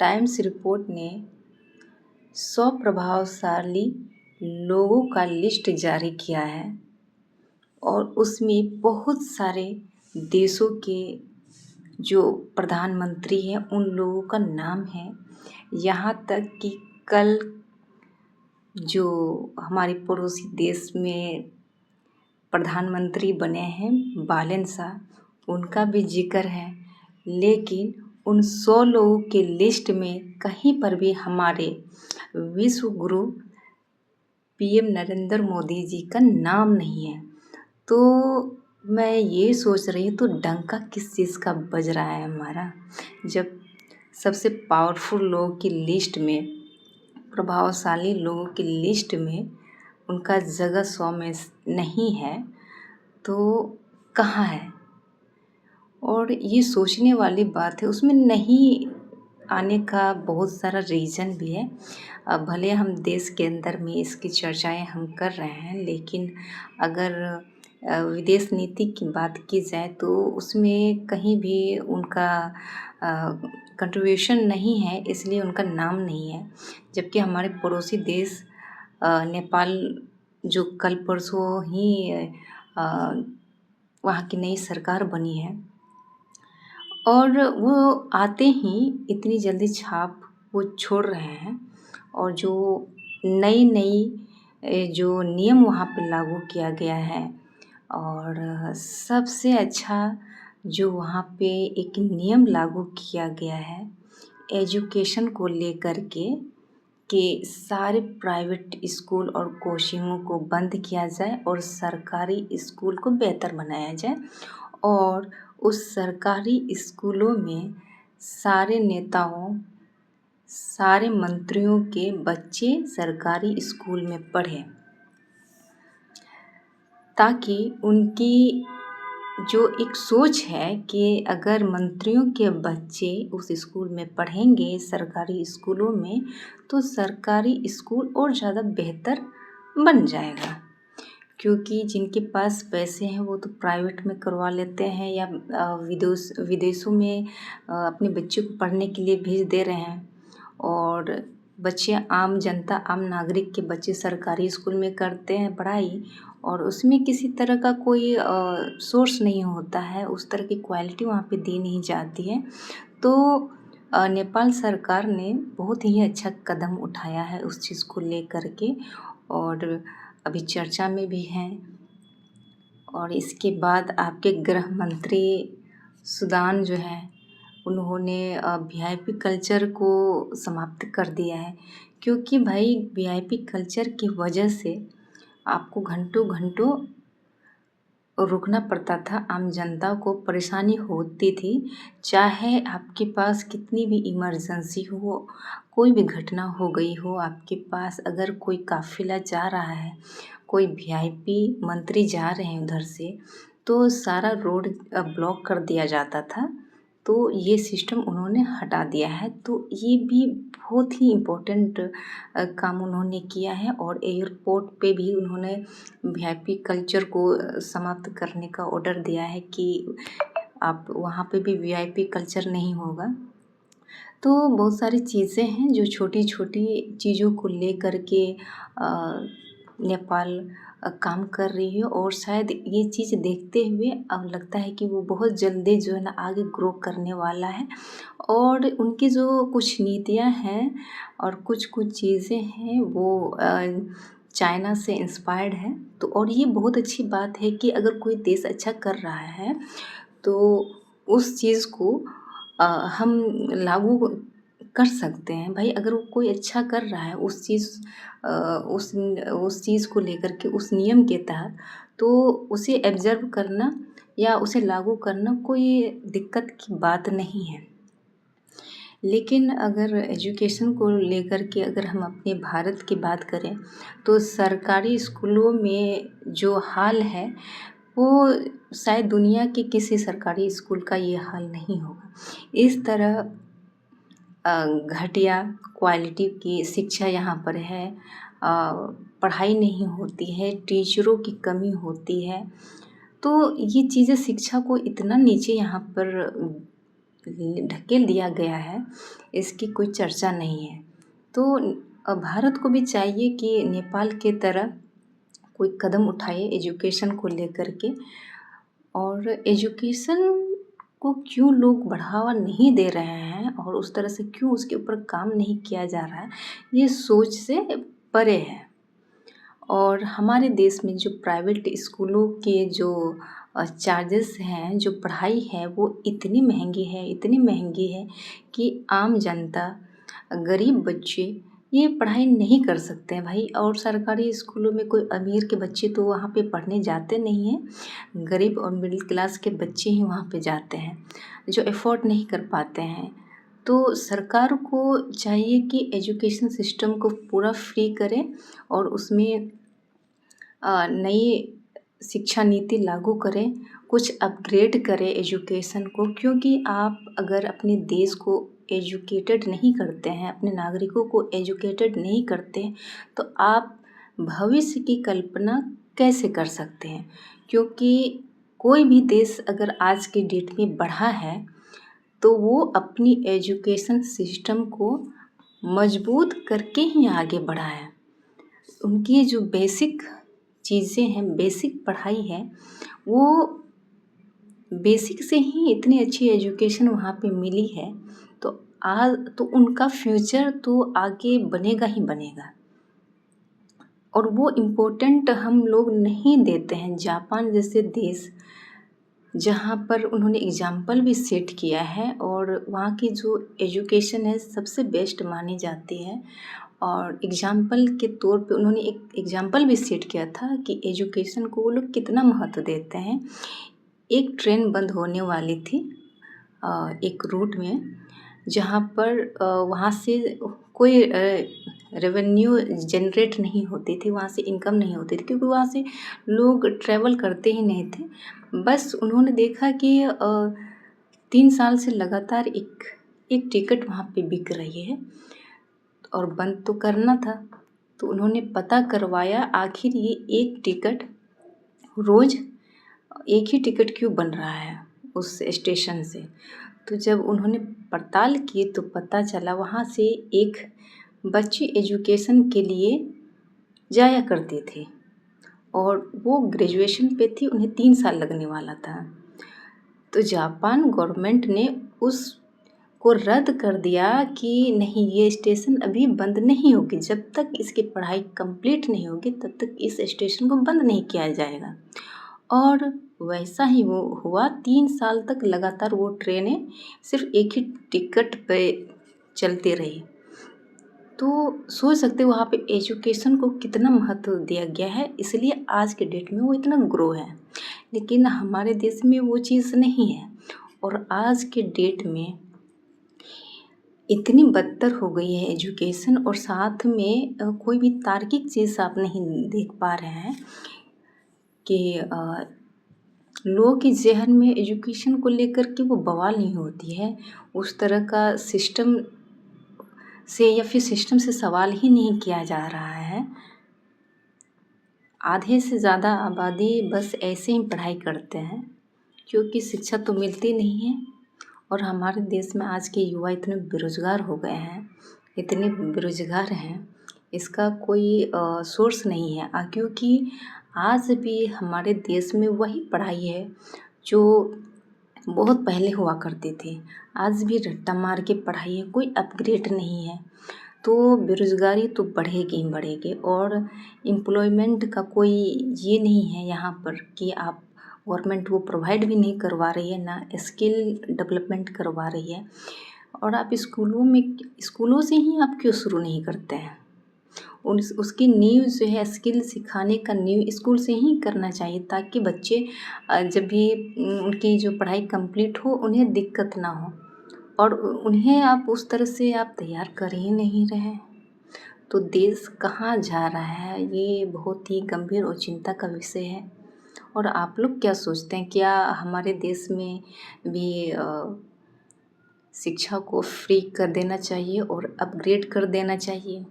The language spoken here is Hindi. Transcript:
टाइम्स रिपोर्ट ने 100 प्रभावशाली लोगों का लिस्ट जारी किया है और उसमें बहुत सारे देशों के जो प्रधानमंत्री हैं उन लोगों का नाम है। यहाँ तक कि कल जो हमारे पड़ोसी देश में प्रधानमंत्री बने हैं बालन शाह, उनका भी जिक्र है। लेकिन उन 100 लोगों के लिस्ट में कहीं पर भी हमारे विश्व गुरु पीएम नरेंद्र मोदी जी का नाम नहीं है। तो मैं ये सोच रही हूँ, तो डंका किस चीज़ का बज रहा है हमारा, जब सबसे पावरफुल लोगों की लिस्ट में, प्रभावशाली लोगों की लिस्ट में उनका जगह 100 में नहीं है तो कहाँ है। और ये सोचने वाली बात है। उसमें नहीं आने का बहुत सारा रीज़न भी है। भले हम देश के अंदर में इसकी चर्चाएं हम कर रहे हैं, लेकिन अगर विदेश नीति की बात की जाए तो उसमें कहीं भी उनका कंट्रीब्यूशन नहीं है, इसलिए उनका नाम नहीं है। जबकि हमारे पड़ोसी देश नेपाल जो कल परसों ही वहाँ की नई सरकार बनी है और वो आते ही इतनी जल्दी छाप वो छोड़ रहे हैं और जो नई जो नियम वहाँ पे लागू किया गया है, और सबसे अच्छा जो वहाँ पे एक नियम लागू किया गया है एजुकेशन को लेकर के कि सारे प्राइवेट स्कूल और कोचिंगों को बंद किया जाए और सरकारी स्कूल को बेहतर बनाया जाए। और उस सरकारी स्कूलों में सारे नेताओं, सारे मंत्रियों के बच्चे सरकारी स्कूल में पढ़ें, ताकि उनकी जो एक सोच है कि अगर मंत्रियों के बच्चे उस स्कूल में पढ़ेंगे सरकारी स्कूलों में, तो सरकारी स्कूल और ज़्यादा बेहतर बन जाएगा। क्योंकि जिनके पास पैसे हैं वो तो प्राइवेट में करवा लेते हैं या विदेशों में अपने बच्चे को पढ़ने के लिए भेज दे रहे हैं, और बच्चे आम जनता, आम नागरिक के बच्चे सरकारी स्कूल में करते हैं पढ़ाई, और उसमें किसी तरह का कोई सोर्स नहीं होता है, उस तरह की क्वालिटी वहाँ पे दी नहीं जाती है। तो नेपाल सरकार ने बहुत ही अच्छा कदम उठाया है उस चीज़ को लेकर के, और अभी चर्चा में भी हैं। और इसके बाद आपके गृह मंत्री सुदान जो है, उन्होंने वीआईपी कल्चर को समाप्त कर दिया है। क्योंकि भाई वीआईपी कल्चर की वजह से आपको घंटों घंटों रुकना पड़ता था, आम जनता को परेशानी होती थी। चाहे आपके पास कितनी भी इमरजेंसी हो, कोई भी घटना हो गई हो, आपके पास अगर कोई काफ़िला जा रहा है, कोई वीआईपी मंत्री जा रहे हैं उधर से, तो सारा रोड ब्लॉक कर दिया जाता था। तो ये सिस्टम उन्होंने हटा दिया है। तो ये भी बहुत ही इम्पोर्टेंट काम उन्होंने किया है। और एयरपोर्ट पे भी उन्होंने वीआईपी कल्चर को समाप्त करने का ऑर्डर दिया है कि आप वहाँ पे भी वीआईपी कल्चर नहीं होगा। तो बहुत सारी चीज़ें हैं जो छोटी छोटी चीज़ों को लेकर के नेपाल काम कर रही है, और शायद ये चीज़ देखते हुए अब लगता है कि वो बहुत जल्दी जो है ना आगे ग्रो करने वाला है। और उनकी जो कुछ नीतियाँ हैं और कुछ चीज़ें हैं वो चाइना से इंस्पायर्ड है। तो और ये बहुत अच्छी बात है कि अगर कोई देश अच्छा कर रहा है तो उस चीज़ को हम लागू कर सकते हैं। भाई अगर वो कोई अच्छा कर रहा है उस चीज़ को लेकर के, उस नियम के तहत, तो उसे ऑब्जर्व करना या उसे लागू करना कोई दिक्कत की बात नहीं है। लेकिन अगर एजुकेशन को लेकर के अगर हम अपने भारत की बात करें, तो सरकारी स्कूलों में जो हाल है वो शायद दुनिया के किसी सरकारी स्कूल का ये हाल नहीं होगा। इस तरह घटिया क्वालिटी की शिक्षा यहाँ पर है, पढ़ाई नहीं होती है, टीचरों की कमी होती है। तो ये चीज़ें शिक्षा को इतना नीचे यहाँ पर ढकेल दिया गया है, इसकी कोई चर्चा नहीं है। तो भारत को भी चाहिए कि नेपाल के तरह कोई कदम उठाए एजुकेशन को लेकर के। और एजुकेशन को क्यों लोग बढ़ावा नहीं दे रहे हैं और उस तरह से क्यों उसके ऊपर काम नहीं किया जा रहा है, ये सोच से परे है। और हमारे देश में जो प्राइवेट स्कूलों के जो चार्जेस हैं, जो पढ़ाई है, वो इतनी महंगी है कि आम जनता, गरीब बच्चे ये पढ़ाई नहीं कर सकते हैं भाई। और सरकारी स्कूलों में कोई अमीर के बच्चे तो वहाँ पे पढ़ने जाते नहीं हैं, गरीब और मिडिल क्लास के बच्चे ही वहाँ पे जाते हैं जो अफोर्ड नहीं कर पाते हैं। तो सरकार को चाहिए कि एजुकेशन सिस्टम को पूरा फ्री करें और उसमें नई शिक्षा नीति लागू करें, कुछ अपग्रेड करें एजुकेशन को। क्योंकि आप अगर अपने देश को एजुकेटेड नहीं करते हैं, अपने नागरिकों को एजुकेटेड नहीं करते, तो आप भविष्य की कल्पना कैसे कर सकते हैं? क्योंकि कोई भी देश अगर आज की डेट में बढ़ा है तो वो अपनी एजुकेशन सिस्टम को मजबूत करके ही आगे बढ़ा है। उनकी जो बेसिक चीज़ें हैं, बेसिक पढ़ाई है, वो बेसिक से ही इतनी अच्छी एजुकेशन वहाँ पे मिली है। तो उनका फ्यूचर तो आगे बनेगा ही बनेगा। और वो इम्पोर्टेंट हम लोग नहीं देते हैं। जापान जैसे देश, जहाँ पर उन्होंने एग्ज़ाम्पल भी सेट किया है और वहाँ की जो एजुकेशन है सबसे बेस्ट मानी जाती है। और एग्ज़ाम्पल के तौर पे उन्होंने एक एग्ज़ाम्पल भी सेट किया था कि एजुकेशन को वो लोग कितना महत्व देते हैं। एक ट्रेन बंद होने वाली थी एक रूट में, जहाँ पर वहाँ से कोई रेवेन्यू जनरेट नहीं होती थी, वहाँ से इनकम नहीं होती थी, क्योंकि वहाँ से लोग ट्रैवल करते ही नहीं थे। बस उन्होंने देखा कि 3 साल से लगातार एक टिकट वहाँ पे बिक रही है और बंद तो करना था। तो उन्होंने पता करवाया आखिर ये एक टिकट रोज़ एक ही टिकट क्यों बन रहा है उस स्टेशन से। तो जब उन्होंने पड़ताल की तो पता चला वहाँ से एक बच्ची एजुकेशन के लिए जाया करती थी और वो ग्रेजुएशन पे थी, उन्हें 3 साल लगने वाला था। तो जापान गवर्नमेंट ने उसको रद्द कर दिया कि नहीं, ये स्टेशन अभी बंद नहीं होगी, जब तक इसकी पढ़ाई कंप्लीट नहीं होगी तब तक इस स्टेशन को बंद नहीं किया जाएगा। और वैसा ही वो हुआ, 3 साल तक लगातार वो ट्रेनें सिर्फ एक ही टिकट पे चलती रही। तो सोच सकते हो वहाँ पे एजुकेशन को कितना महत्व दिया गया है, इसलिए आज के डेट में वो इतना ग्रो है। लेकिन हमारे देश में वो चीज़ नहीं है और आज के डेट में इतनी बदतर हो गई है एजुकेशन। और साथ में कोई भी तार्किक चीज़ आप नहीं देख पा रहे हैं कि लोगों के ज़हन में एजुकेशन को लेकर के वो बवाल नहीं होती है, उस तरह का सिस्टम से या फिर सिस्टम से सवाल ही नहीं किया जा रहा है। आधे से ज़्यादा आबादी बस ऐसे ही पढ़ाई करते हैं क्योंकि शिक्षा तो मिलती नहीं है। और हमारे देश में आज के युवा इतने बेरोज़गार हो गए हैं, इतने बेरोज़गार हैं, इसका कोई सोर्स नहीं है। क्योंकि आज भी हमारे देश में वही पढ़ाई है जो बहुत पहले हुआ करती थी। आज भी रट्टा मार के पढ़ाई है, कोई अपग्रेड नहीं है। तो बेरोज़गारी तो बढ़ेगी ही बढ़ेगी और एम्प्लॉयमेंट का कोई ये नहीं है यहाँ पर कि आप गवर्नमेंट वो प्रोवाइड भी नहीं करवा रही है, ना स्किल डेवलपमेंट करवा रही है। और आप स्कूलों से ही आप क्यों शुरू नहीं करते हैं? उसकी नींव जो है, स्किल सिखाने का नींव स्कूल से ही करना चाहिए, ताकि बच्चे जब भी उनकी जो पढ़ाई कंप्लीट हो उन्हें दिक्कत ना हो। और उन्हें आप उस तरह से आप तैयार कर ही नहीं रहे, तो देश कहाँ जा रहा है, ये बहुत ही गंभीर और चिंता का विषय है। और आप लोग क्या सोचते हैं, क्या हमारे देश में भी शिक्षा को फ्री कर देना चाहिए और अपग्रेड कर देना चाहिए?